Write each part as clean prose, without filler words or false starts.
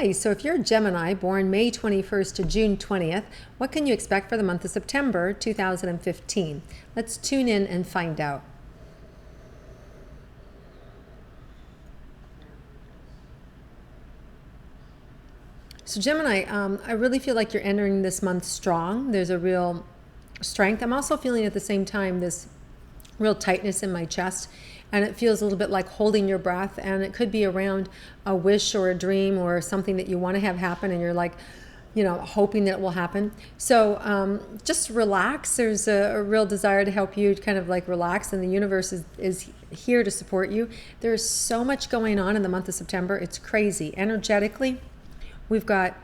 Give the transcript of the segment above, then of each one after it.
Hi, so if you're a Gemini born May 21st to June 20th, what can you expect for the month of September 2015? Let's tune in and find out. So Gemini, I really feel like you're entering this month strong. There's a real strength. I'm also feeling at the same time this real tightness in my chest, and it feels a little bit like holding your breath, and it could be around a wish or a dream or something that you want to have happen, and you're like, hoping that it will happen. So just relax. There's a real desire to help you kind of like relax, and the universe is here to support you. There's so much going on in the month of September. It's crazy. Energetically, we've got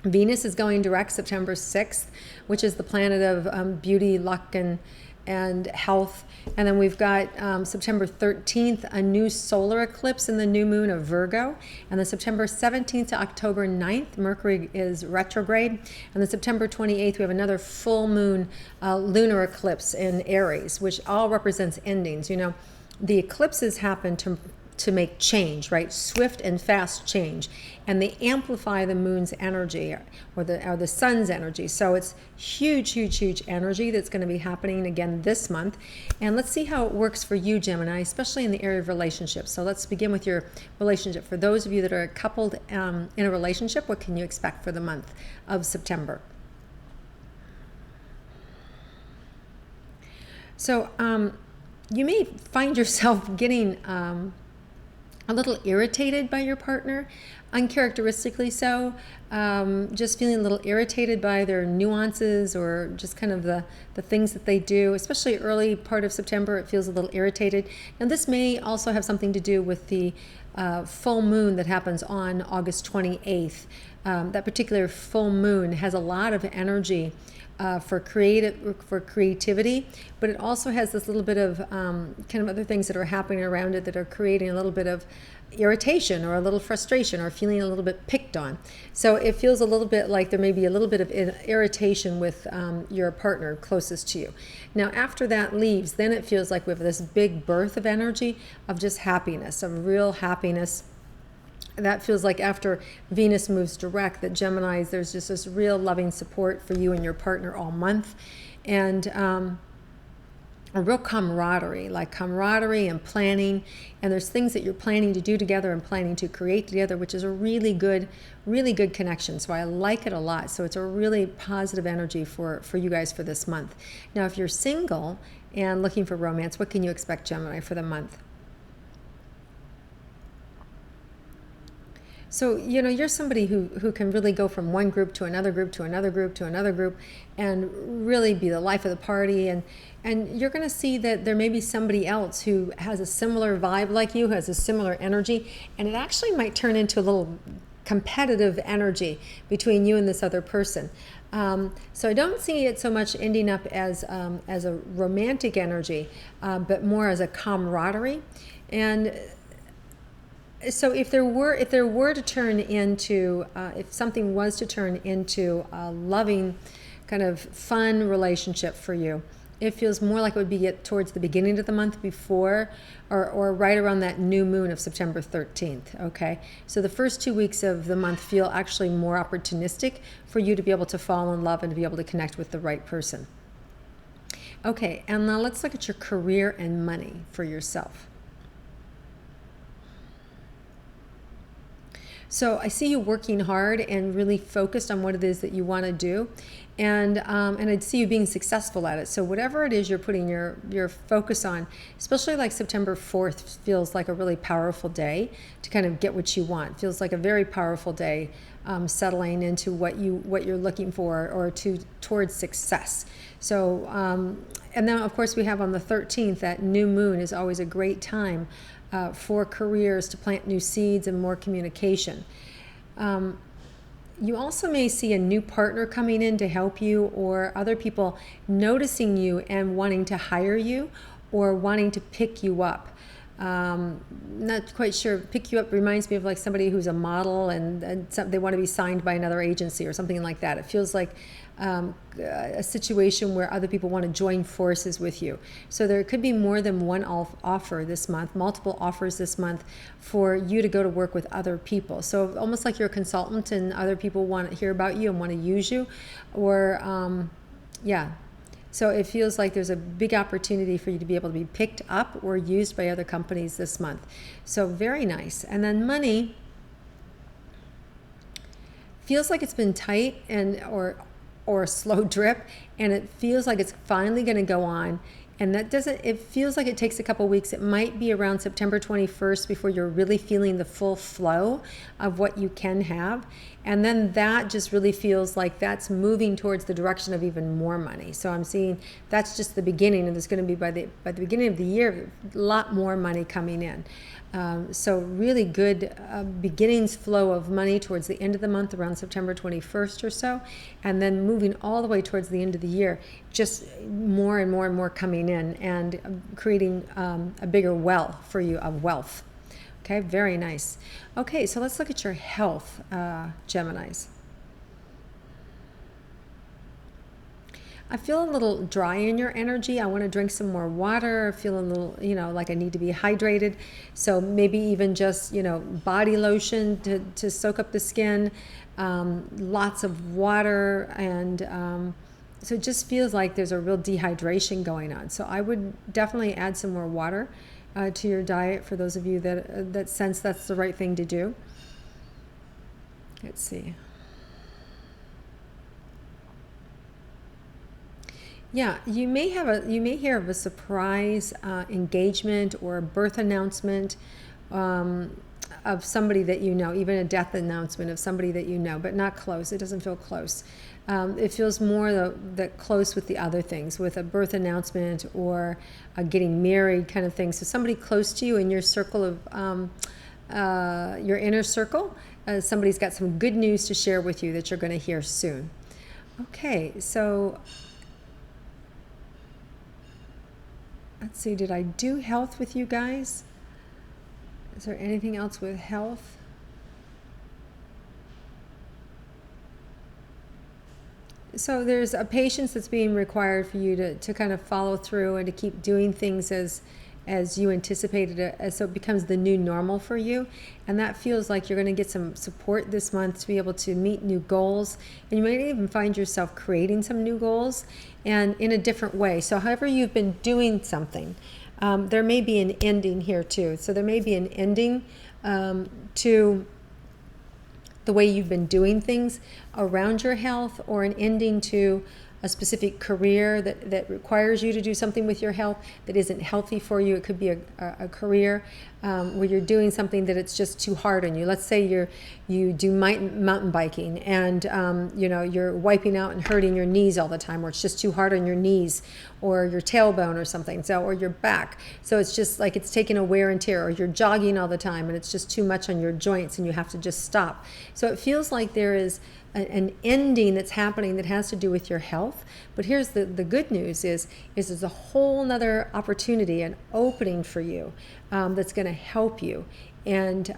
Venus is going direct September 6th, which is the planet of beauty, luck, and health. And then we've got September 13th, a new solar eclipse in the new moon of Virgo. And then September 17th to October 9th, Mercury is retrograde. And then September 28th, we have another full moon lunar eclipse in Aries, which all represents endings. The eclipses happen to make change, right? Swift and fast change, and they amplify the moon's energy or the sun's energy. So it's huge energy that's going to be happening again this month. And let's see how it works for you, Gemini, especially in the area of relationships. So let's begin with your relationship. For those of you that are coupled in a relationship, what can you expect for the month of September? So you may find yourself getting a little irritated by your partner, uncharacteristically so, just feeling a little irritated by their nuances or just kind of the things that they do, especially early part of September. It feels a little irritated. Now this may also have something to do with the full moon that happens on August 28th. That particular full moon has a lot of energy for creativity, but it also has this little bit of kind of other things that are happening around it that are creating a little bit of irritation or a little frustration or feeling a little bit picked on. So it feels a little bit like there may be a little bit of irritation with your partner closest to you. Now after that leaves, then it feels like we have this big birth of energy of just happiness, of real happiness. That feels like after Venus moves direct, that Geminis, there's just this real loving support for you and your partner all month. And a real camaraderie and planning. And there's things that you're planning to do together and planning to create together, which is a really good connection. So I like it a lot. So it's a really positive energy for you guys for this month. Now, if you're single and looking for romance, what can you expect, Gemini, for the month? So, you're somebody who can really go from one group to another group to another group to another group and really be the life of the party. And you're going to see that there may be somebody else who has a similar vibe like you, who has a similar energy. And it actually might turn into a little competitive energy between you and this other person. So I don't see it so much ending up as a romantic energy, but more as a camaraderie. And so if something was to turn into a loving, kind of fun relationship for you, it feels more like it would be towards the beginning of the month before or right around that new moon of September 13th, okay? So the first 2 weeks of the month feel actually more opportunistic for you to be able to fall in love and to be able to connect with the right person. Okay, and now let's look at your career and money for yourself. So I see you working hard and really focused on what it is that you want to do, and I'd see you being successful at it. So whatever it is you're putting your focus on, especially like September 4th feels like a really powerful day to kind of get what you want. Feels like a very powerful day, settling into what you're looking for or towards success. So and then of course we have on the 13th, that new moon is always a great time for careers to plant new seeds and more communication. You also may see a new partner coming in to help you, or other people noticing you and wanting to hire you or wanting to pick you up. Not quite sure. Pick you up reminds me of like somebody who's a model and they want to be signed by another agency or something like that. It feels like a situation where other people want to join forces with you. So there could be more than one offer this month, multiple offers this month for you to go to work with other people. So almost like you're a consultant and other people want to hear about you and want to use you, or yeah. So it feels like there's a big opportunity for you to be able to be picked up or used by other companies this month. So very nice. And then money feels like it's been tight and or a slow drip, and it feels like it's finally going to go on. And that doesn't, it feels like it takes a couple weeks. It might be around September 21st before you're really feeling the full flow of what you can have. And then that just really feels like that's moving towards the direction of even more money. So I'm seeing that's just the beginning, and there's going to be by the beginning of the year, a lot more money coming in. So really good beginnings flow of money towards the end of the month, around September 21st or so, and then moving all the way towards the end of the year, just more and more and more coming in and creating a bigger well for you of wealth. Okay, very nice. Okay, so let's look at your health, Geminis. I feel a little dry in your energy. I want to drink some more water. I feel a little, like I need to be hydrated. So maybe even just, body lotion to soak up the skin, lots of water. And so it just feels like there's a real dehydration going on. So I would definitely add some more water to your diet for those of you that sense that's the right thing to do. Let's see. Yeah, you may hear of a surprise engagement or a birth announcement of somebody that you know, even a death announcement of somebody that you know, but not close. It doesn't feel close. It feels more that close with the other things, with a birth announcement or a getting married kind of thing. So somebody close to you in your circle of your inner circle, somebody's got some good news to share with you that you're going to hear soon. Okay, so. Let's see, did I do health with you guys? Is there anything else with health? So there's a patience that's being required for you to kind of follow through and to keep doing things as you anticipated it, so it becomes the new normal for you. And that feels like you're going to get some support this month to be able to meet new goals. And you might even find yourself creating some new goals and in a different way. So however you've been doing something, there may be an ending here too. So there may be an ending to the way you've been doing things around your health, or an ending to a specific career that requires you to do something with your health that isn't healthy for you. It could be a career where you're doing something that it's just too hard on you. Let's say you do mountain biking and you're wiping out and hurting your knees all the time, or it's just too hard on your knees or your tailbone or something, or your back. So it's just like it's taking a wear and tear, or you're jogging all the time and it's just too much on your joints and you have to just stop. So it feels like there is an ending that's happening that has to do with your health. But here's the good news is there's a whole nother opportunity, an opening for you that's going to help you. And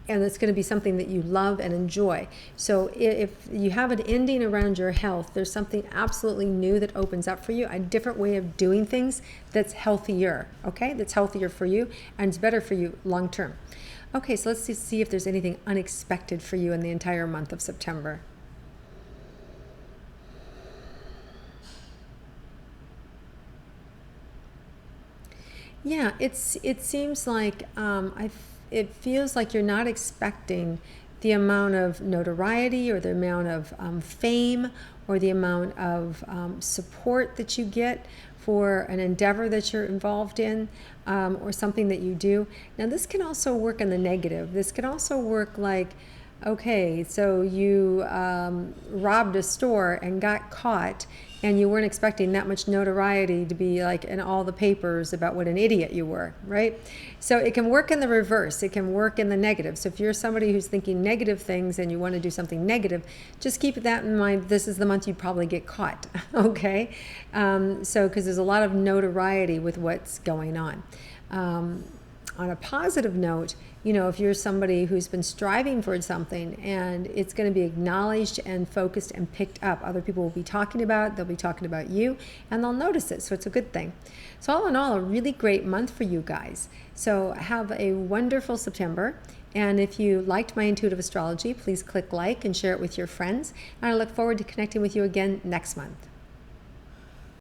it's going to be something that you love and enjoy. So if you have an ending around your health, there's something absolutely new that opens up for you, a different way of doing things that's healthier, okay? That's healthier for you and it's better for you long term. Okay, so let's see if there's anything unexpected for you in the entire month of September. Yeah, it seems like it feels like you're not expecting the amount of notoriety or the amount of fame or the amount of support that you get for an endeavor that you're involved in, or something that you do. Now, this can also work in the negative. This can also work like, okay, so you robbed a store and got caught, and you weren't expecting that much notoriety to be like in all the papers about what an idiot you were, right? So it can work in the reverse. It can work in the negative. So if you're somebody who's thinking negative things and you want to do something negative, just keep that in mind. This is the month you'd probably get caught, okay? So because there's a lot of notoriety with what's going on. On a positive note, if you're somebody who's been striving for something, and it's going to be acknowledged and focused and picked up. Other people will be talking about it, they'll be talking about you, and they'll notice it. So it's a good thing. So all in all, a really great month for you guys. So have a wonderful September. And if you liked my intuitive astrology, please click like and share it with your friends. And I look forward to connecting with you again next month.